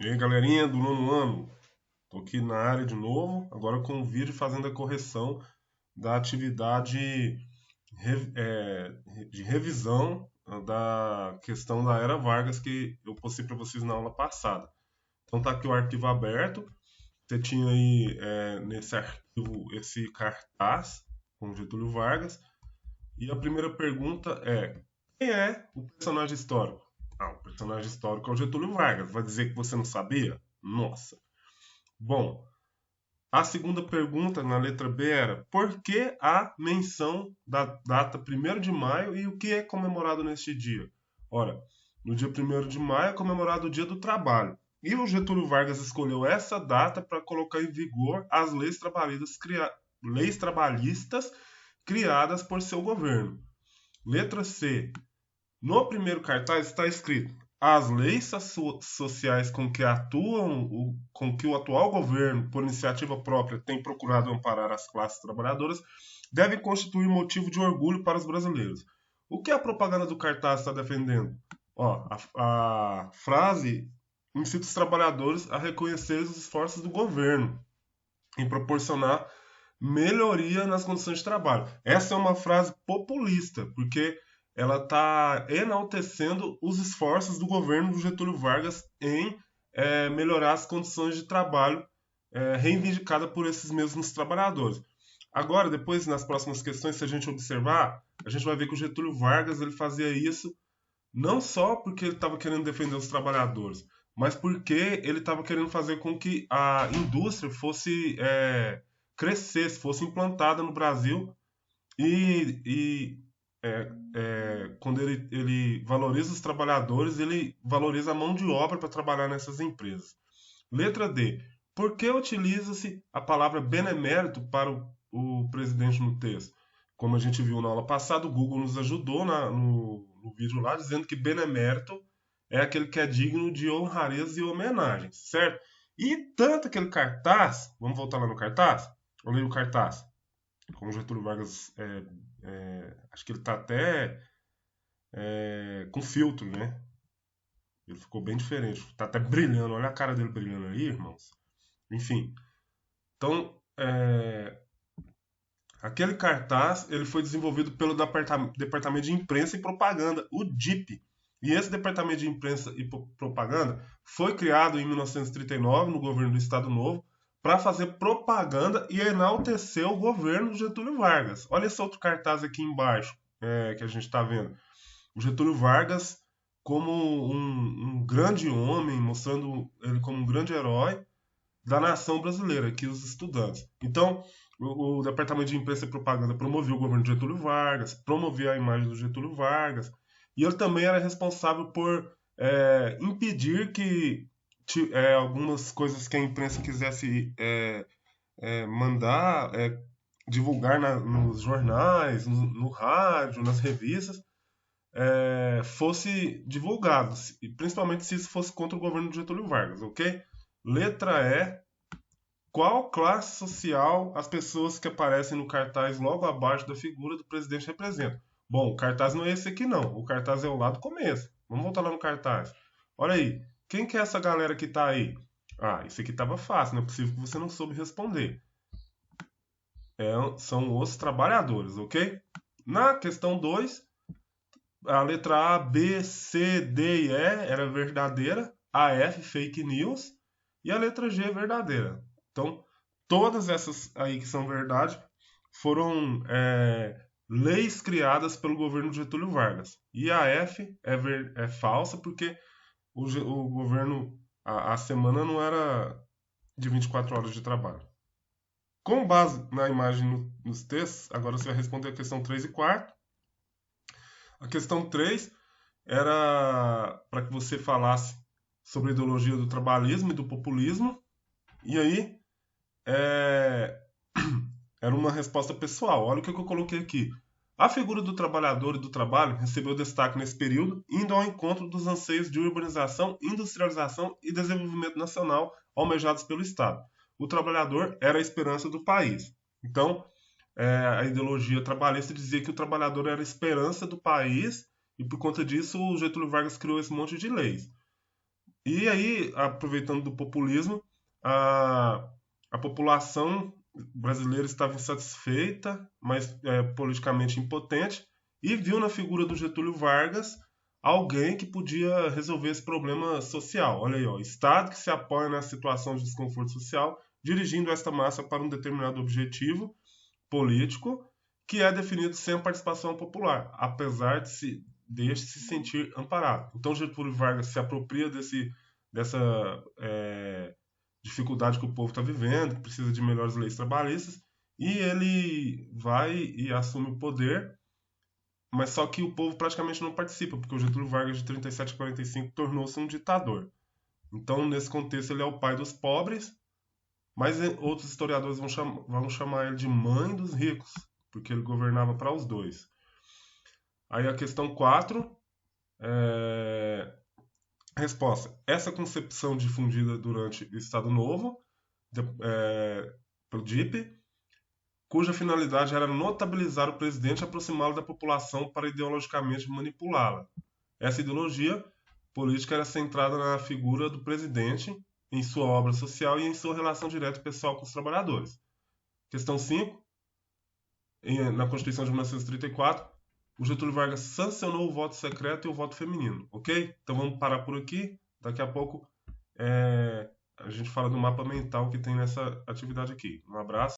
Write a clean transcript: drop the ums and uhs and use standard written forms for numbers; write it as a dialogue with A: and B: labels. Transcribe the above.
A: E aí, galerinha do nono ano, tô aqui na área de novo, agora com o vídeo fazendo a correção da atividade de revisão da questão da Era Vargas que eu postei para vocês na aula passada. Então tá aqui o arquivo aberto, você tinha aí nesse arquivo esse cartaz com Getúlio Vargas, e a primeira pergunta é: quem é o personagem histórico? Ah, o personagem histórico é o Getúlio Vargas. Vai dizer que você não sabia? Nossa. Bom, a segunda pergunta na letra B era: por que a menção da data 1º de maio e o que é comemorado neste dia? Ora, no dia 1º de maio é comemorado o Dia do Trabalho. E o Getúlio Vargas escolheu essa data para colocar em vigor as leis trabalhistas criadas por seu governo. Letra C. No primeiro cartaz está escrito: as leis sociais com que o atual governo, por iniciativa própria, tem procurado amparar as classes trabalhadoras, devem constituir motivo de orgulho para os brasileiros. O que a propaganda do cartaz está defendendo? Ó, a frase incita os trabalhadores a reconhecer os esforços do governo em proporcionar melhoria nas condições de trabalho. Essa é uma frase populista, porque ela está enaltecendo os esforços do governo do Getúlio Vargas em melhorar as condições de trabalho reivindicada por esses mesmos trabalhadores. Agora, depois, nas próximas questões, se a gente observar, a gente vai ver que o Getúlio Vargas ele fazia isso não só porque ele estava querendo defender os trabalhadores, mas porque ele estava querendo fazer com que a indústria fosse crescesse, fosse implantada no Brasil e quando ele valoriza os trabalhadores, ele valoriza a mão de obra para trabalhar nessas empresas. Letra D. Por que utiliza-se a palavra benemérito para o presidente no texto? Como a gente viu na aula passada, o Google nos ajudou no vídeo lá, dizendo que benemérito é aquele que é digno de honrarias e homenagens, certo? E tanto aquele cartaz, vamos voltar lá no cartaz? Olha o cartaz. Como Getúlio Vargas, acho que ele está até com filtro, né? Ele ficou bem diferente, está até brilhando, olha a cara dele brilhando aí, irmãos. Enfim, então, aquele cartaz ele foi desenvolvido pelo Departamento de Imprensa e Propaganda, o DIP. E esse Departamento de Imprensa e Propaganda foi criado em 1939, no governo do Estado Novo, para fazer propaganda e enaltecer o governo do Getúlio Vargas. Olha esse outro cartaz aqui embaixo, que a gente está vendo. O Getúlio Vargas como um grande homem, mostrando ele como um grande herói da nação brasileira, aqui os estudantes. Então, o Departamento de Imprensa e Propaganda promovia o governo de Getúlio Vargas, promovia a imagem do Getúlio Vargas, e ele também era responsável por impedir que algumas coisas que a imprensa quisesse mandar, divulgar nos jornais, no rádio, nas revistas, fosse divulgado, e principalmente se isso fosse contra o governo de Getúlio Vargas, ok? Letra E. Qual classe social as pessoas que aparecem no cartaz logo abaixo da figura do presidente representam? Bom, o cartaz não é esse aqui não. O cartaz é o lá do começo. Vamos voltar lá no cartaz. Olha aí. Quem que é essa galera que tá aí? Ah, isso aqui tava fácil. Não é possível que você não soube responder. São os trabalhadores, ok? Na questão 2, a letra A, B, C, D e E era verdadeira. A, F, fake news. E a letra G, verdadeira. Então, todas essas aí que são verdade foram leis criadas pelo governo de Getúlio Vargas. E a F é falsa porque o governo, a semana não era de 24 horas de trabalho. Com base na imagem nos textos, agora você vai responder a questão 3 e 4. A questão 3 era para que você falasse sobre a ideologia do trabalhismo e do populismo. E aí, era uma resposta pessoal. Olha o que eu coloquei aqui. A figura do trabalhador e do trabalho recebeu destaque nesse período, indo ao encontro dos anseios de urbanização, industrialização e desenvolvimento nacional almejados pelo Estado. O trabalhador era a esperança do país. Então, a ideologia trabalhista dizia que o trabalhador era a esperança do país e, por conta disso, o Getúlio Vargas criou esse monte de leis. E aí, aproveitando do populismo, a, a população brasileira estava insatisfeita, mas politicamente impotente, e viu na figura do Getúlio Vargas alguém que podia resolver esse problema social. Olha aí, ó, Estado que se apoia na situação de desconforto social, dirigindo esta massa para um determinado objetivo político que é definido sem a participação popular, apesar deste se sentir amparado. Então Getúlio Vargas se apropria dessa dificuldade que o povo está vivendo, que precisa de melhores leis trabalhistas, e ele vai e assume o poder, mas só que o povo praticamente não participa, porque o Getúlio Vargas de 37 a 45 tornou-se um ditador. Então, nesse contexto, ele é o pai dos pobres, mas outros historiadores vão chamar ele de mãe dos ricos, porque ele governava para os dois. Aí a questão 4, resposta. Essa concepção difundida durante o Estado Novo, pelo DIP, cuja finalidade era notabilizar o presidente e aproximá-lo da população para ideologicamente manipulá-la. Essa ideologia política era centrada na figura do presidente, em sua obra social e em sua relação direta pessoal com os trabalhadores. Questão 5. Na Constituição de 1934, o Getúlio Vargas sancionou o voto secreto e o voto feminino, ok? Então vamos parar por aqui. Daqui a pouco a gente fala do mapa mental que tem nessa atividade aqui. Um abraço.